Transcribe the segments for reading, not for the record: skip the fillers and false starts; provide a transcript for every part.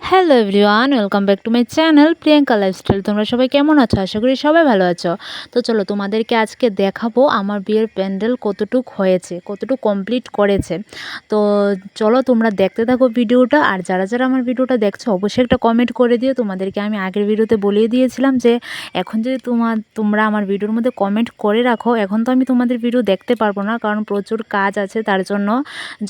Hello everyone, welcome back to my channel Priyanka lifestyle. তোমরা সবাই কেমন আছো? আশা করি সবাই ভালো আছো। তো চলো তোমাদেরকে আজকে দেখাবো আমার বিয়ের প্যান্ডেল কতটুক হয়েছে, কতটুক কমপ্লিট করেছে। তো চলো তোমরা দেখতে থাকো ভিডিওটা। আর যারা যারা আমার ভিডিওটা দেখছো অবশ্যই একটা কমেন্ট করে দিও। তোমাদেরকে আমি আগের ভিডিওতে বলিয়ে দিয়েছিলাম যে এখন যদি তোমরা আমার ভিডিওর মধ্যে কমেন্ট করে রাখো, এখন তো আমি তোমাদের ভিডিও দেখতে পারবো না, কারণ প্রচুর কাজ আছে। তার জন্য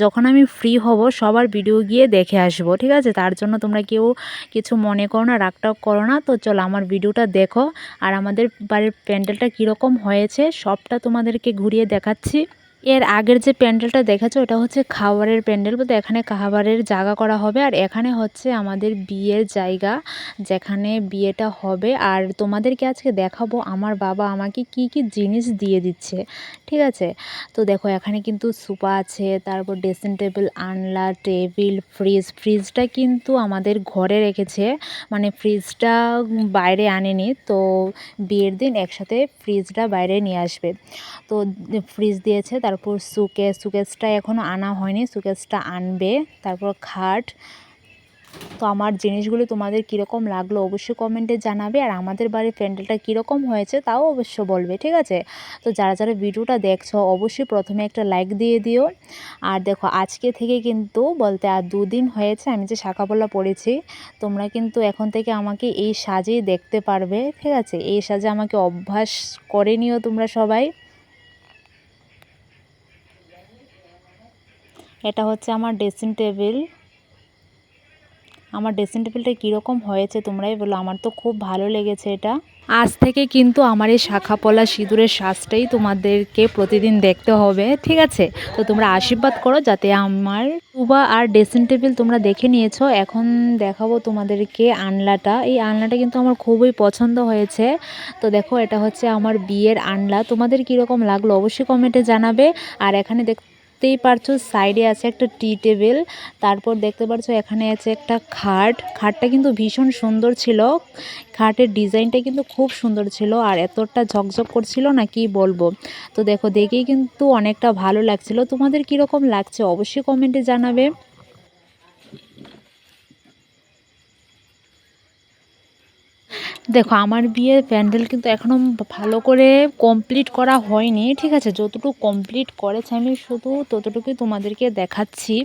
যখন আমি ফ্রি হব সবার ভিডিও গিয়ে দেখে আসবো, ঠিক আছে? তার জন্য তোমরা কেউ কিছু মনে করো না, রাগটাগ করো না। তো চলো আমার ভিডিওটা দেখো। আর আমাদের বাড়ির প্যান্ডেলটা কীরকম হয়েছে সবটা তোমাদেরকে ঘুরিয়ে দেখাচ্ছি। এর আগের যে প্যান্ডেলটা দেখেছো এটা হচ্ছে খাবারের প্যান্ডেল, বলতে এখানে খাবারের জায়গা করা হবে। আর এখানে হচ্ছে আমাদের বিয়ের জায়গা, যেখানে বিয়েটা হবে। আর তোমাদেরকে আজকে দেখাবো আমার বাবা আমাকে কি কি জিনিস দিয়ে দিচ্ছে, ঠিক আছে? তো দেখো এখানে কিন্তু সোফা আছে, তারপর ড্রেসিং টেবিল, আনলা, টেবিল, ফ্রিজটা কিন্তু আমাদের ঘরে রেখেছে, মানে ফ্রিজটা বাইরে আনেনি। তো বিয়ের দিন একসাথে ফ্রিজটা বাইরে নিয়ে আসবে। তো ফ্রিজ দিয়েছে। তারপর সুকেসটা এখনও আনা হয়নি, সুকেসটা আনবে। তারপর খাট। তো আমার জিনিসগুলো তোমাদের কীরকম লাগলো অবশ্যই কমেন্টে জানাবে। আর আমাদের বাড়ির প্যান্ডেলটা কীরকম হয়েছে তাও অবশ্য বলবে, ঠিক আছে? তো যারা যারা ভিডিওটা দেখছো অবশ্যই প্রথমে একটা লাইক দিয়ে দিও। আর দেখো আজকে থেকে কিন্তু বলতে আর 2 দিন হয়েছে আমি যে শাঁখাপলা পরেছি। তোমরা কিন্তু এখন থেকে আমাকে এই সাজেই দেখতে পারবে, ঠিক আছে? এই সাজে আমাকে অভ্যাস করে নিও তোমরা সবাই। এটা হচ্ছে আমার ড্রেসিং টেবিল। আমার ড্রেসিং টেবিলটা কীরকম হয়েছে তোমরাই বলো, আমার তো খুব ভালো লেগেছে এটা। আজ থেকে কিন্তু আমার এই শাঁখাপলা সিঁদুরের সাজটাই তোমাদেরকে প্রতিদিন দেখতে হবে, ঠিক আছে? তো তোমরা আশীর্বাদ করো যাতে আমার টুবা আর ড্রেসিং টেবিল তোমরা দেখে নিয়েছো। এখন দেখাবো তোমাদেরকে আনলাটা। এই আনলাটা কিন্তু আমার খুবই পছন্দ হয়েছে। তো দেখো এটা হচ্ছে আমার বিয়ের আনলা। তোমাদের কীরকম লাগলো অবশ্যই কমেন্টে জানাবে। আর এখানে দেখতেই পারছো সাইডে আছে একটা টি টেবিল। তারপর দেখতে পারছো এখানে আছে একটা খাটটা কিন্তু ভীষণ সুন্দর ছিল। খাটের ডিজাইনটা কিন্তু খুব সুন্দর ছিল আর এতটা ঝকঝক করছিল না, কি বলবো। তো দেখো দেখেই কিন্তু অনেকটা ভালো লাগছিল। তোমাদের কীরকম লাগছে অবশ্যই কমেন্টে জানাবে। দেখো আমার বিয়ের প্যান্ডেল কিন্তু এখনও ভালো করে কমপ্লিট করা হয়নি, ঠিক আছে? যতটুকু কমপ্লিট করেছে আমি শুধু ততটুকুই তোমাদেরকে দেখাচ্ছি।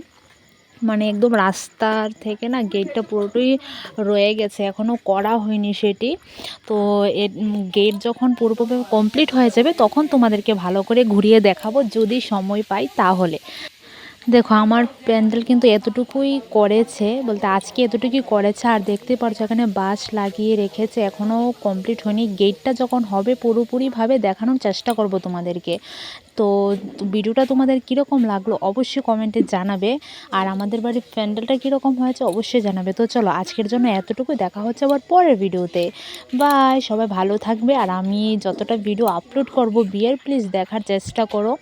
মানে একদম রাস্তার থেকে না গেটটা পুরোটাই রয়ে গেছে, এখনও করা হয়নি সেটি। তো গেট যখন পুরোপুরি কমপ্লিট হয়ে যাবে তখন তোমাদেরকে ভালো করে ঘুরিয়ে দেখাবো যদি সময় পাই তাহলে। দেখো আমার প্যান্ডেল কিন্তু এতটুকুই করেছে, বলতে আজকে এতটুকুই করেছে। আর দেখতে পাচ্ছ এখানে বাঁশ লাগিয়ে রেখেছে, এখনও কমপ্লিট হয়নি। গেটটা যখন হবে পুরোপুরিভাবে দেখানোর চেষ্টা করব তোমাদেরকে। তো ভিডিওটা তোমাদের কীরকম লাগলো অবশ্যই কমেন্টে জানাবে। আর আমাদের বাড়ির প্যান্ডেলটা কীরকম হয়েছে অবশ্যই জানাবে। তো চলো আজকের জন্য এতটুকু, দেখা হচ্ছে আবার পরের ভিডিওতে। বাই, সবাই ভালো থাকবে। আর আমি যতটা ভিডিও আপলোড করব বিয়ের, প্লিজ দেখার চেষ্টা করো।